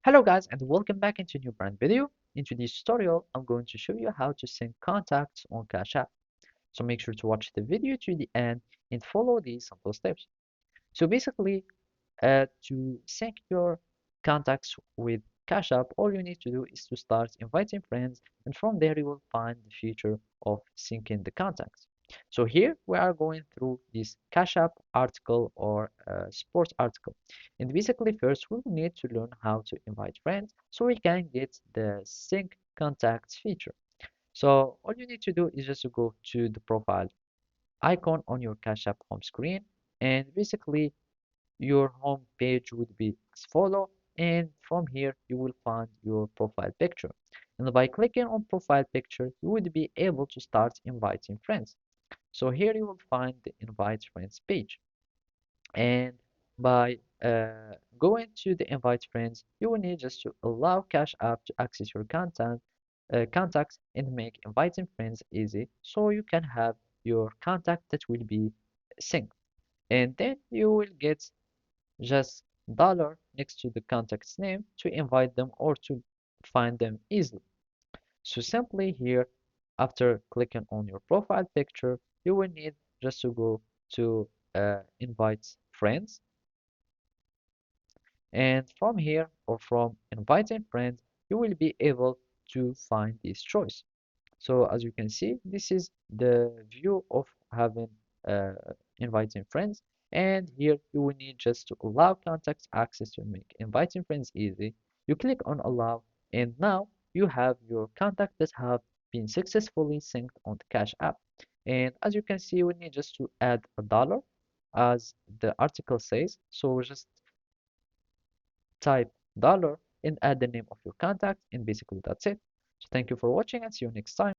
Hello guys and welcome back into a new brand video. In today's tutorial, I'm going to show you how to sync contacts on Cash App. So make sure to watch the video to the end and follow these simple steps. So basically, to sync your contacts with Cash App, all you need to do is to start inviting friends, and from there you will find the feature of syncing the contacts. So here we are going through this Cash App article or sports article. And basically first we will need to learn how to invite friends so we can get the sync contacts feature. So all you need to do is just to go to the profile icon on your Cash App home screen, and basically your home page would be as follow, and from here you will find your profile picture, and by clicking on profile picture you would be able to start inviting friends. So here you will find the invite friends page, and by going to the invite friends you will need just to allow Cash App to access your contacts and make inviting friends easy so you can have your contact that will be synced, and then you will get just dollar next to the contact's name to invite them or to find them easily. So simply here, after clicking on your profile picture, you will need just to go to invite friends, and from here or from inviting friends, you will be able to find this choice. So as you can see, this is the view of having uh, inviting friends. And here you will need just to allow contacts access to make inviting friends easy. You click on allow, and now you have your contacts that have been successfully synced on the Cash App. And as you can see, we need just to add a dollar as the article says. So just type dollar and add the name of your contact, and basically that's it. So thank you for watching and see you next time.